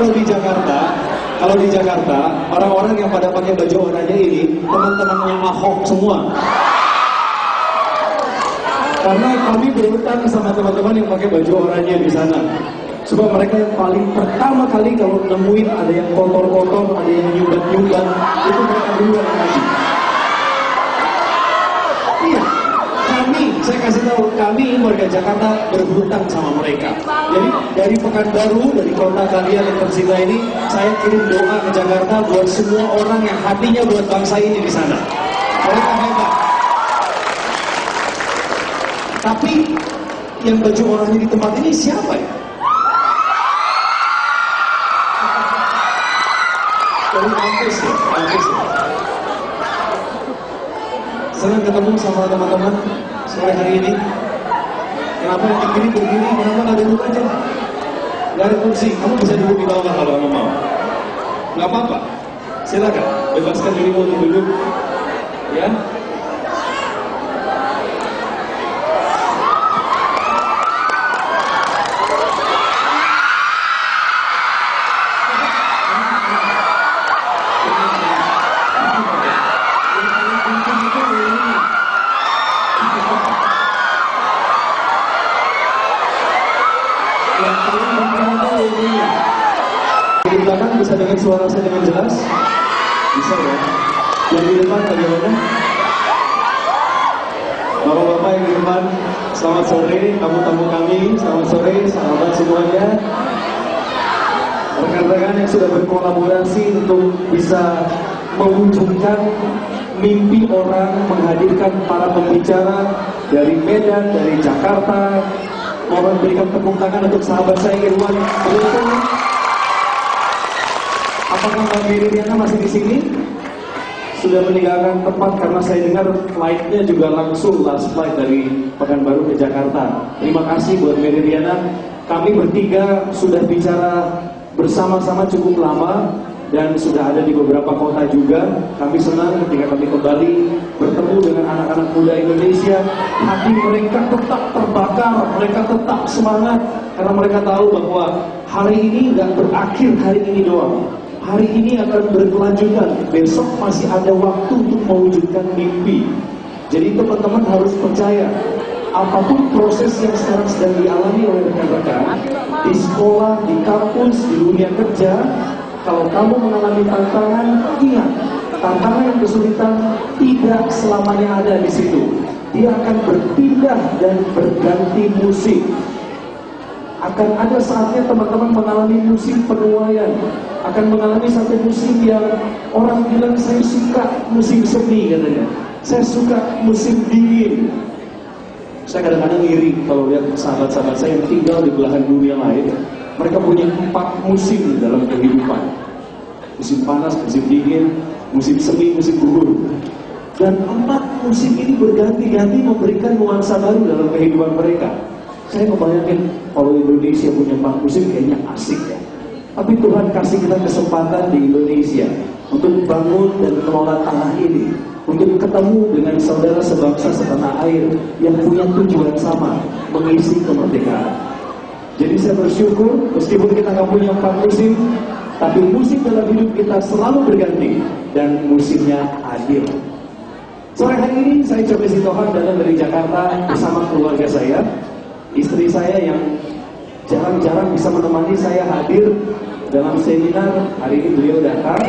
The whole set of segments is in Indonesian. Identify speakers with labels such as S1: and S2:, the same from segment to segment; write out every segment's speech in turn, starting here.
S1: kalau di Jakarta, orang-orang yang pada pakai baju oranye ini teman-temannya Ahok semua. Karena kami berutang sama teman-teman yang pakai baju oranye di sana. Sebab mereka yang paling pertama kali kalau nemuin ada yang kotor-kotor, ada yang nyumbat-nyumbat, itu mereka duluan yang ngaji. Iya, saya kasih tahu, kami warga Jakarta berhutang sama mereka. Jadi dari Pekanbaru, dari kota kalian yang tercinta ini, saya kirim doa ke Jakarta buat semua orang yang hatinya buat bangsa ini di sana. Mereka hebat. Tapi yang baju oranye di tempat ini siapa ya? Dari kampus ya. Senang ketemu sama teman-teman sore hari ini. Kenapa yang di kiri berdiri? Kenapa nggak duduk aja? Nggak ada kursi. Kamu bisa duduk di bawah kalau kamu mau. Nggak apa-apa. Silakan. Bebaskan dirimu untuk duduk. Ya. Di belakang bisa dengar suara saya dengan jelas? Bisa ya? Yang di depan bagaimana? Bapak-bapak yang di depan, selamat sore, tamu-tamu kami, selamat sore, sahabat semuanya. Rekan-rekan yang sudah berkolaborasi untuk bisa mewujudkan mimpi orang, menghadirkan para pembicara dari Medan, dari Jakarta. Mohon berikan tepuk tangan untuk sahabat saya Irwan. Apakah Mbak Miriana masih di sini? Sudah meninggalkan tempat karena saya dengar flightnya juga langsung last flight dari Pekanbaru ke Jakarta. Terima kasih buat Miriana. Kami bertiga sudah bicara bersama-sama cukup lama dan sudah ada di beberapa kota juga. Kami senang ketika kami kembali bertemu dengan anak-anak muda Indonesia. Hati mereka tetap terbakar, mereka tetap semangat karena mereka tahu bahwa hari ini nggak berakhir hari ini doang. Hari ini akan berkelanjutan. Besok masih ada waktu untuk mewujudkan mimpi. Jadi teman-teman harus percaya, apapun proses yang sekarang sedang dialami oleh rekan-rekan di sekolah, di kampus, di dunia kerja, kalau kamu mengalami tantangan, ingat, tantangan yang kesulitan tidak selamanya ada di situ. Dia akan berpindah dan berganti musim. Akan ada saatnya teman-teman mengalami musim penuaian, akan mengalami satu musim yang orang bilang saya suka musim semi katanya, saya suka musim dingin. Saya kadang-kadang iri kalau lihat sahabat-sahabat saya yang tinggal di belahan dunia lain. Mereka punya 4 musim dalam kehidupan. Musim panas, musim dingin, musim semi, musim gugur. Dan 4 musim ini berganti-ganti memberikan nuansa baru dalam kehidupan mereka. Saya membayangkan kalau Indonesia punya 4 musim kayaknya asik ya. Tapi Tuhan kasih kita kesempatan di Indonesia untuk bangun dan kelola tanah ini, untuk ketemu dengan saudara sebangsa setanah air yang punya tujuan sama, mengisi kemerdekaan. Jadi saya bersyukur meskipun kita nggak punya 4 musim, tapi musim dalam hidup kita selalu berganti dan musimnya adil. Sore hari ini saya Cobi Sitohan datang dari Jakarta bersama keluarga saya. Istri saya yang jarang-jarang bisa menemani saya hadir dalam seminar, hari ini beliau datang.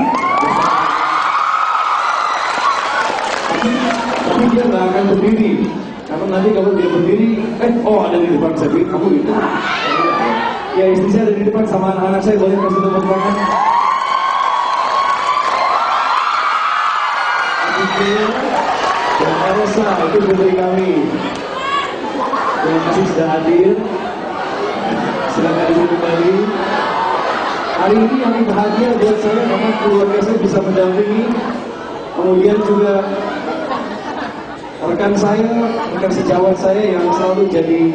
S1: Tapi dia nggak akan berdiri, karena nanti kalau dia berdiri, ada di depan saya, kamu itu. Ya, istri saya ada di depan sama anak-anak saya, boleh kasih tepuk tangan. Dan Elsa, itu putri kami. Terima kasih sudah hadir. Silakan duduk kembali. Hari ini yang bahagia buat saya karena keluarga saya bisa mendampingi. Kemudian juga rekan sejawat saya yang selalu jadi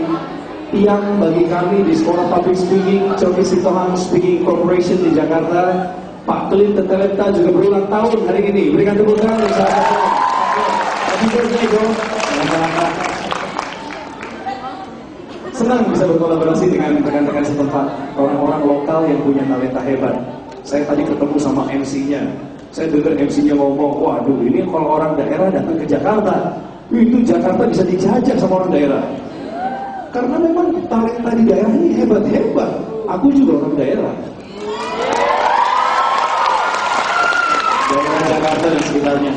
S1: tiang bagi kami di Sekolah Public Speaking Cobi Sitohan Speaking Corporation di Jakarta. Pak Khalid Teteleta juga berulang tahun hari ini. Berikan tepuk tangan untuk sahabat saya. Happy birthday, bro. Senang bisa berkolaborasi dengan rekan-rekan setempat, orang-orang lokal yang punya talenta hebat. Saya tadi ketemu sama MC-nya. Saya dengar MC-nya ngomong, waduh ini kalau orang daerah datang ke Jakarta, itu Jakarta bisa dijajah sama orang daerah. Karena memang talenta di daerah ini hebat-hebat. Aku juga orang daerah. Daerah Jakarta dan sekitarnya.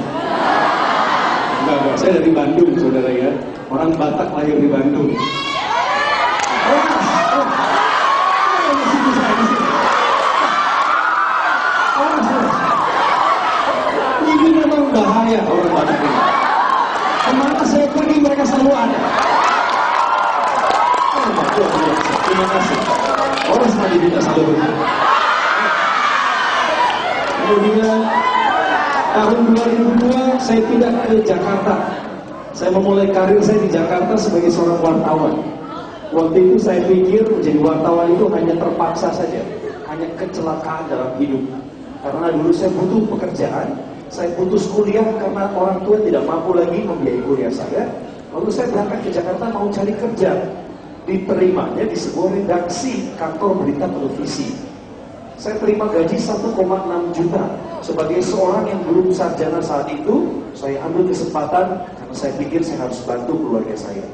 S1: Enggak, saya dari Bandung, saudara ya. Orang Batak lahir di Bandung. Ini memang bahaya orang Batak ini. Kemana saya pergi mereka selalu ada. Terima kasih. Orang sekali tidak selalu begitu. Kemudian tahun 2002 saya pindah ke Jakarta. Saya memulai karir saya di Jakarta sebagai seorang wartawan. Waktu itu saya pikir menjadi wartawan itu hanya terpaksa saja, hanya kecelakaan dalam hidup. Karena dulu saya butuh pekerjaan, saya putus kuliah karena orang tua tidak mampu lagi membiayai kuliah saya. Lalu saya berangkat ke Jakarta mau cari kerja. Diterimanya di sebuah redaksi kantor berita televisi. Saya terima gaji 1,6 juta. Sebagai seorang yang belum sarjana saat itu, saya ambil kesempatan karena saya pikir saya harus bantu keluarga saya.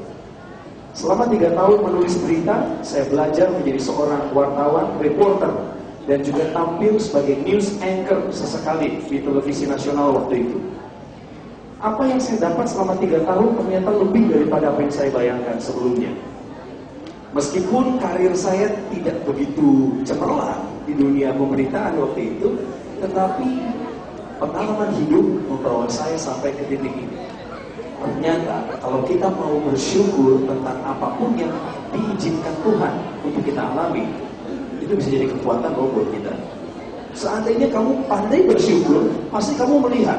S1: Selama 3 tahun menulis berita, saya belajar menjadi seorang wartawan, reporter, dan juga tampil sebagai news anchor sesekali di televisi nasional waktu itu. Apa yang saya dapat selama 3 tahun ternyata lebih daripada apa yang saya bayangkan sebelumnya. Meskipun karir saya tidak begitu cemerlang di dunia pemberitaan waktu itu, tetapi pengalaman hidup membawa saya sampai ke titik ini. Ternyata kalau kita mau bersyukur tentang apapun yang diizinkan Tuhan untuk kita alami, itu bisa jadi kekuatan buat kita. Seandainya kamu pandai bersyukur, pasti kamu melihat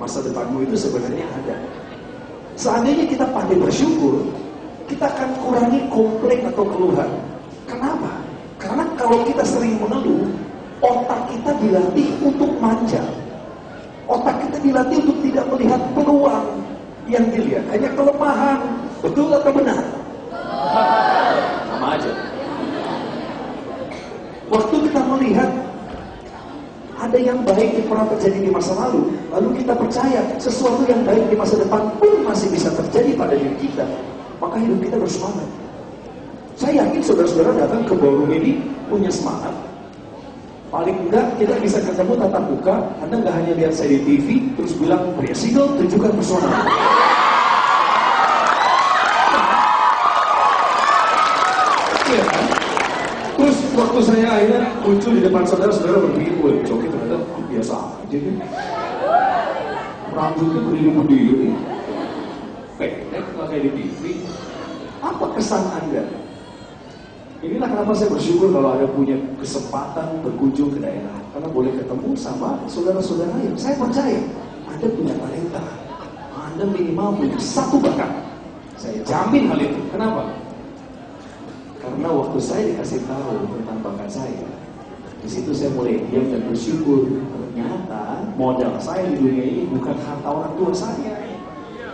S1: masa depanmu itu sebenarnya ada. Seandainya kita pandai bersyukur, kita akan kurangi komplain atau keluhan. Kenapa? Karena kalau kita sering mengeluh, otak kita dilatih untuk manja. Otak kita dilatih untuk tidak melihat peluang. Yang dilihat hanya kelemahan. Betul atau benar? Sama aja. Waktu kita melihat ada yang baik yang pernah terjadi di masa lalu, lalu kita percaya sesuatu yang baik di masa depan pun masih bisa terjadi pada diri kita, maka hidup kita bersemangat. Saya yakin saudara-saudara datang ke ballroom ini punya semangat. Paling enggak kita bisa ketemu tatap muka. Anda nggak hanya lihat saya di TV terus bilang, Presiden tunjukkan pesona. Iya kan? Terus waktu saya akhirnya muncul di depan saudara-saudara berpikir, wah Coki ternyata biasa aja nih. Rambutnya berdiri-berdiri, pendek nggak kayak di TV. Apa kesan Anda? Inilah kenapa saya bersyukur kalau ada punya kesempatan berkunjung ke daerah. Karena boleh ketemu sama saudara-saudara yang saya percaya Anda punya talenta. Anda minimal punya satu bakat. Saya jamin hal itu. Kenapa? Karena waktu saya dikasih tahu tentang bakat saya, di situ saya mulai diam dan bersyukur. Ternyata modal saya di dunia ini bukan harta orang tua saya.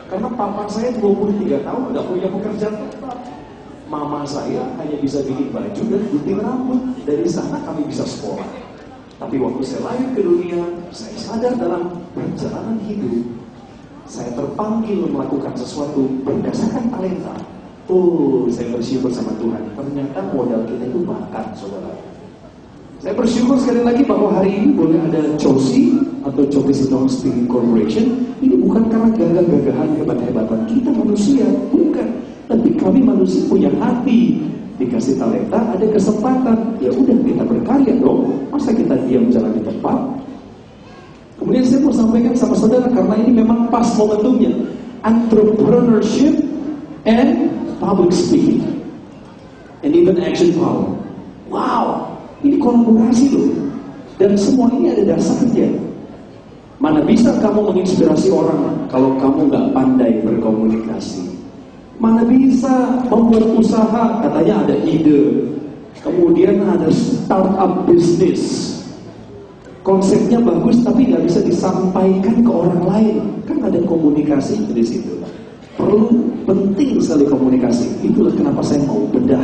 S1: Karena papa saya 23 tahun nggak punya pekerjaan tetap. Mama saya hanya bisa bikin baju dan gunting rambut. Dari sana kami bisa sekolah. Tapi waktu saya lahir ke dunia, saya sadar dalam perjalanan hidup, saya terpanggil melakukan sesuatu berdasarkan talenta. Oh, saya bersyukur sama Tuhan. Ternyata modal kita itu bakat, saudara. Saya bersyukur sekali lagi bahwa hari ini boleh ada COSI atau Coki Sindong Speaking Corporation. Ini bukan karena gagah-gagahan hebat-hebatan kita manusia, bukan. Tapi kami manusia punya hati, dikasih talenta, ada kesempatan. Ya udah kita berkarya dong. Masa kita diam jalan di tempat? Kemudian saya mau sampaikan sama saudara karena ini memang pas momentumnya. Entrepreneurship and public speaking and even action power. Wow, ini kolaborasi loh. Dan semua ini ada dasarnya. Mana bisa kamu menginspirasi orang kalau kamu nggak pandai berkomunikasi? Mana bisa membuat usaha, katanya ada ide, kemudian ada startup bisnis, konsepnya bagus tapi nggak bisa disampaikan ke orang lain, kan ada komunikasi di situ. penting sekali komunikasi. Itulah kenapa saya mau bedah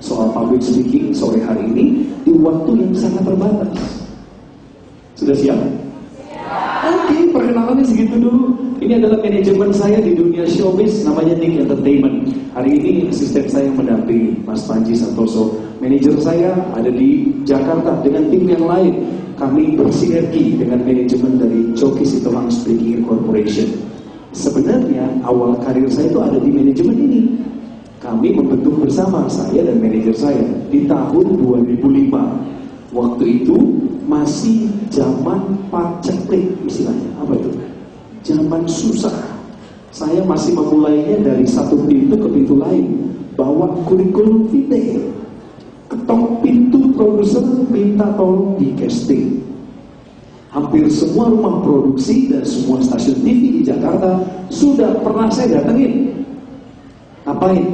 S1: soal public speaking sore hari ini di waktu yang sangat terbatas. Sudah siap? Oke, perkenalannya segitu dulu. Ini adalah manajemen saya di dunia showbiz, namanya Nick Entertainment. Hari ini asisten saya yang mendampingi, Mas Panji Santoso. Manajer saya ada di Jakarta dengan tim yang lain. Kami bersinergi dengan manajemen dari Coki Sitohang Speaking Corporation. Sebenarnya awal karir saya itu ada di manajemen ini. Kami membentuk bersama, saya dan manajer saya, di tahun 2005. Waktu itu masih zaman paceklik istilahnya. Apa itu? Zaman susah. Saya masih memulainya dari satu pintu ke pintu lain. Bawa kurikulum vitae. Ketok pintu produser minta tolong di casting. Hampir semua rumah produksi dan semua stasiun TV di Jakarta sudah pernah saya datengin. Ngapain?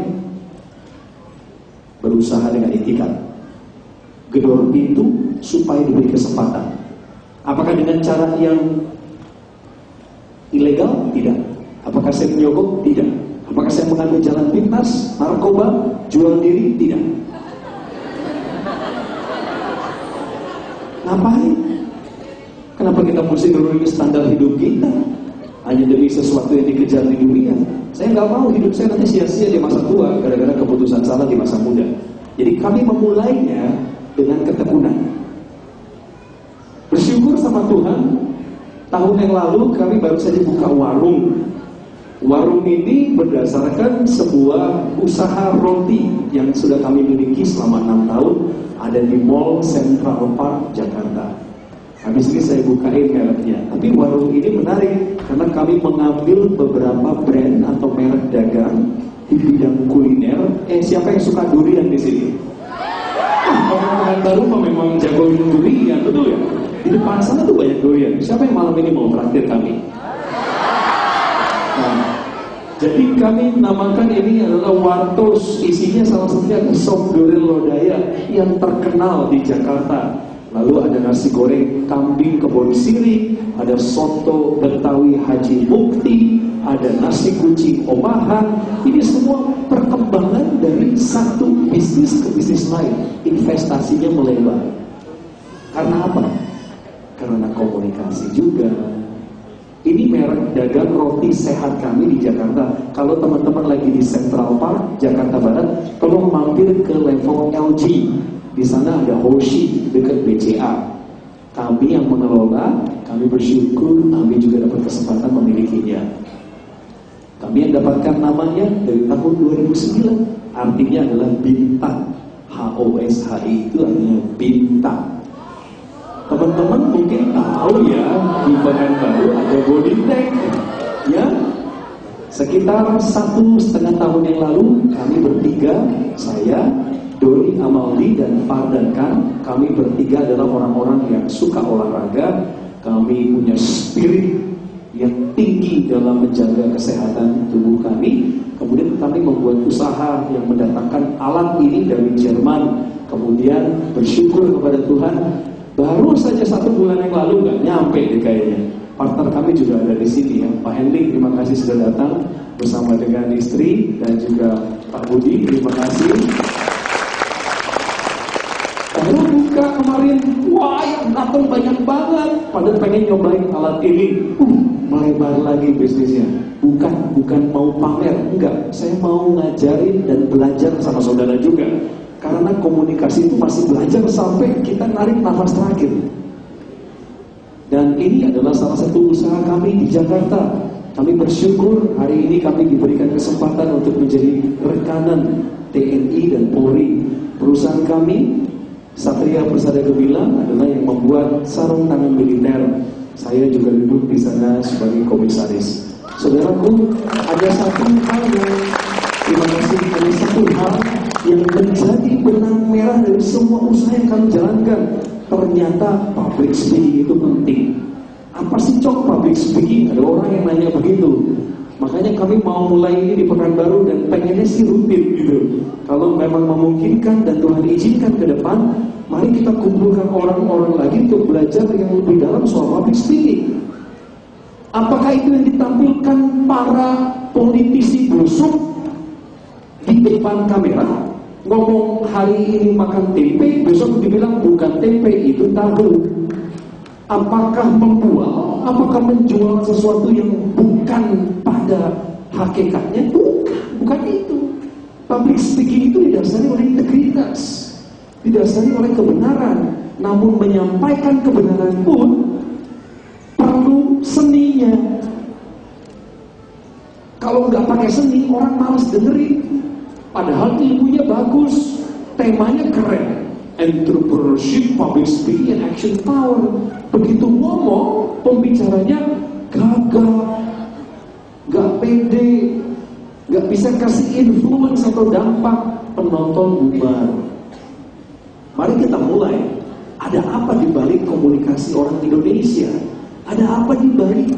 S1: Berusaha dengan itikat. Gedor pintu supaya diberi kesempatan. Apakah dengan cara yang ilegal? Tidak. Apakah saya menyogok? Tidak. Apakah saya mengambil jalan pintas, narkoba, jual diri? Tidak. Ngapain? Kenapa kita mesti nurunin standar hidup kita hanya demi sesuatu yang dikejar di dunia? Saya nggak mau hidup saya nanti sia-sia di masa tua gara-gara keputusan salah di masa muda. Jadi kami memulainya dengan ketekunan. Bersyukur sama Tuhan, tahun yang lalu kami baru saja buka warung. Warung ini berdasarkan sebuah usaha roti yang sudah kami miliki selama 6 tahun, ada di Mall Central Park, Jakarta. Habis ini saya bukain mereknya. Tapi warung ini menarik karena kami mengambil beberapa brand atau merek dagang di bidang kuliner. Siapa yang suka durian di sini? Orang baru memang jago durian, betul ya? Di depan sana tuh banyak durian. Siapa yang malam ini mau traktir kami? Nah, jadi kami namakan ini adalah Wartos. Isinya salah satunya sop durian lodaya yang terkenal di Jakarta. Lalu ada nasi goreng kambing kebon sirih, ada soto Betawi Haji Mukti, ada nasi kucing Omahan. Ini semua perkembangan dari satu bisnis ke bisnis lain. Investasinya melebar. Karena apa? Karena komunikasi juga. Ini merek dagang roti sehat kami di Jakarta. Kalau teman-teman lagi di Central Park, Jakarta Barat, tolong mampir ke level LG. Di sana ada Hoshi dekat BCA. Kami yang mengelola, kami bersyukur kami juga dapat kesempatan memilikinya. Kami yang dapatkan namanya dari tahun 2009. Artinya adalah bintang. HOSHI itu artinya bintang. Teman-teman mungkin tahu ya, di Pekanbaru ada Bodytech. Ya, sekitar 1,5 tahun yang lalu kami bertiga, saya, Doni Amaldi dan Fardan Khan, kami bertiga adalah orang-orang yang suka olahraga. Kami punya spirit yang tinggi dalam menjaga kesehatan tubuh kami. Kemudian kami membuat usaha yang mendatangkan alat ini dari Jerman. Kemudian bersyukur kepada Tuhan, baru saja 1 bulan yang lalu nggak nyampe deh kayaknya. Partner kami juga ada di sini ya, Pak Hendrik, terima kasih sudah datang bersama dengan istri dan juga Pak Budi, terima kasih. Baru buka kemarin, wah yang datang banyak banget. Pada pengen nyobain alat ini, melebar lagi bisnisnya. Bukan mau pamer, enggak. Saya mau ngajarin dan belajar sama saudara juga. Karena komunikasi itu masih belajar sampai kita narik nafas terakhir. Dan ini adalah salah satu usaha kami di Jakarta. Kami bersyukur hari ini kami diberikan kesempatan untuk menjadi rekanan TNI dan Polri. Perusahaan kami, Satria Persada Gemilang, adalah yang membuat sarung tangan militer. Saya juga duduk di sana sebagai komisaris. Saudaraku, ada satu hal yang, terima kasih, ada satu hal yang menjadi benang merah dari semua usaha yang kami jalankan. Ternyata public speaking itu penting. Apa sih Cok public speaking? Ada orang yang nanya begitu. Makanya kami mau mulai ini di Pekanbaru dan pengennya sih rutin gitu. Kalau memang memungkinkan dan Tuhan izinkan ke depan, mari kita kumpulkan orang-orang lagi untuk belajar yang lebih dalam soal public speaking. Apakah itu yang ditampilkan para politisi busuk di depan kamera ngomong hari ini makan tempe, besok dibilang bukan tempe, itu tahu. Apakah membual, apakah menjual sesuatu yang bukan pada hakikatnya? Bukan itu. Public speaking itu didasari oleh integritas, didasari oleh kebenaran. Namun menyampaikan kebenaran pun perlu seninya. Kalau nggak pakai seni, orang malas dengerin. Padahal ilmunya bagus, temanya keren. Entrepreneurship, public speaking, and action power. Begitu ngomong, pembicaranya gagal, gak pede, gak bisa kasih influence atau dampak, penonton bubar. Mari kita mulai. Ada apa di balik komunikasi orang Indonesia? Ada apa di balik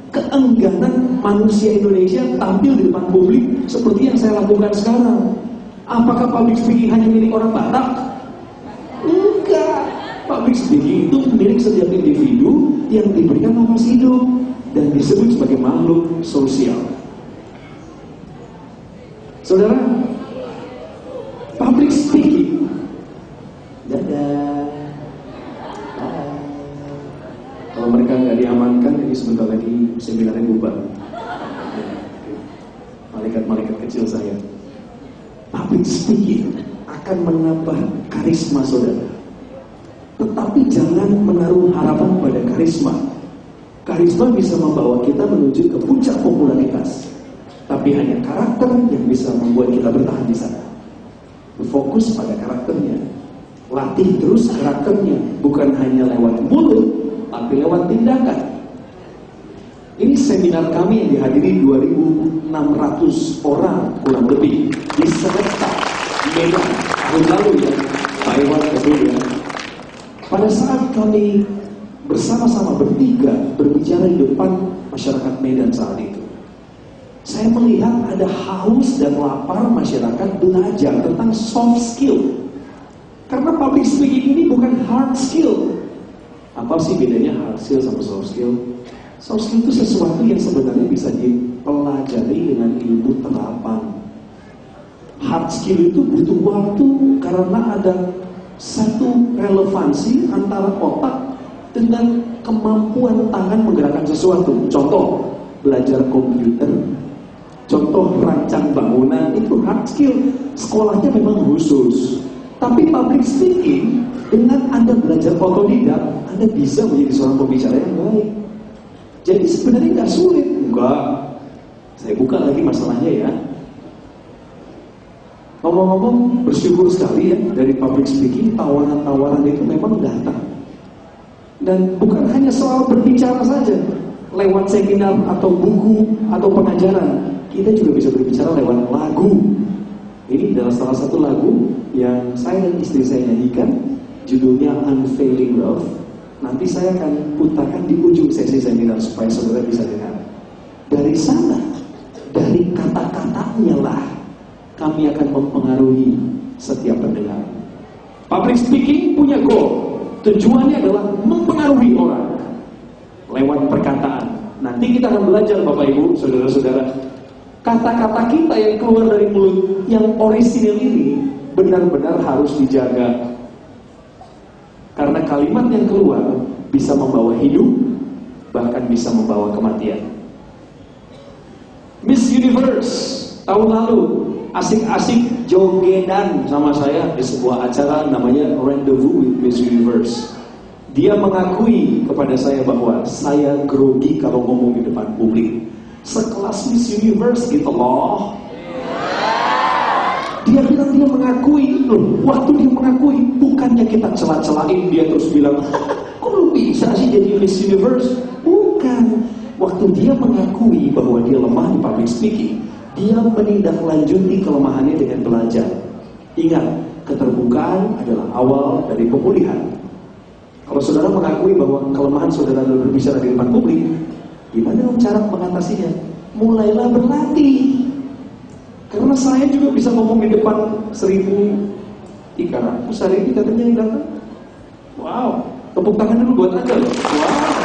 S1: keengganan manusia Indonesia tampil di depan publik seperti yang saya lakukan sekarang? Apakah public speaking hanya milik orang Batak? Enggak. Public speaking itu milik setiap individu yang diberikan nafas hidup dan disebut sebagai makhluk sosial. Saudara, public speaking, dadah. Kalau mereka nggak diamankan, ini sebentar lagi seminarnya bubar. Malaikat-malaikat kecil saya. Public speaking akan menambah karisma saudara. Tetapi jangan menaruh harapan pada karisma. Karisma bisa membawa kita menuju ke puncak popularitas. Tapi hanya karakter yang bisa membuat kita bertahan di sana. Fokus pada karakternya. Latih terus karakternya. Bukan hanya lewat mulut, tapi lewat tindakan. Ini seminar kami yang dihadiri 2.600 orang kurang lebih di Serekta, Medan, tahun lalu ya, Pak Iwan betul ya. Pada saat kami bersama-sama bertiga berbicara di depan masyarakat Medan saat itu, saya melihat ada haus dan lapar masyarakat belajar tentang soft skill. Karena public speaking ini bukan hard skill. Apa sih bedanya hard skill sama soft skill? Soft skill itu sesuatu yang sebenarnya bisa dipelajari dengan ilmu terapan. Hard skill itu butuh waktu karena ada satu relevansi antara otak dengan kemampuan tangan menggerakkan sesuatu. Contoh, belajar komputer. Contoh, rancang bangunan, itu hard skill. Sekolahnya memang khusus. Tapi public speaking, dengan Anda belajar otodidak, Anda bisa menjadi seorang pembicara yang baik. Jadi sebenarnya nggak sulit. Enggak. Saya buka lagi masalahnya ya. Ngomong-ngomong, bersyukur sekali ya, dari public speaking, tawaran-tawaran itu memang datang. Dan bukan hanya soal berbicara saja, lewat seminar atau buku atau pengajaran, kita juga bisa berbicara lewat lagu. Ini adalah salah satu lagu yang saya dan istri saya nyanyikan, judulnya Unfailing Love. Nanti saya akan putarkan di ujung sesi seminar supaya saudara bisa dengar. Dari sana, dari kata-katanya lah, kami akan mempengaruhi setiap pendengar. Public speaking punya goal. Tujuannya adalah mempengaruhi orang lewat perkataan. Nanti kita akan belajar Bapak Ibu, saudara-saudara, kata-kata kita yang keluar dari mulut yang orisinil ini benar-benar harus dijaga. Karena kalimat yang keluar bisa membawa hidup, bahkan bisa membawa kematian. Miss Universe tahun lalu asik-asik jogedan sama saya di sebuah acara namanya Rendezvous with Miss Universe. Dia mengakui kepada saya bahwa saya grogi kalau ngomong di depan publik. Sekelas Miss Universe gitu loh. Dia bilang dia mengakui loh. Waktu dia mengakui, bukannya kita celah-celahin dia terus bilang, kok lu bisa sih jadi Miss Universe? Bukan. Waktu dia mengakui bahwa dia lemah di public speaking, dia menindaklanjuti kelemahannya dengan belajar. Ingat, keterbukaan adalah awal dari pemulihan. Kalau saudara mengakui bahwa kelemahan saudara dalam berbicara di depan publik, gimana cara mengatasinya? Mulailah berlatih. Karena saya juga bisa ngomong di depan 1.300 hari ini katanya yang datang. Wow, tepuk tangan dulu buat Anda loh. Wow.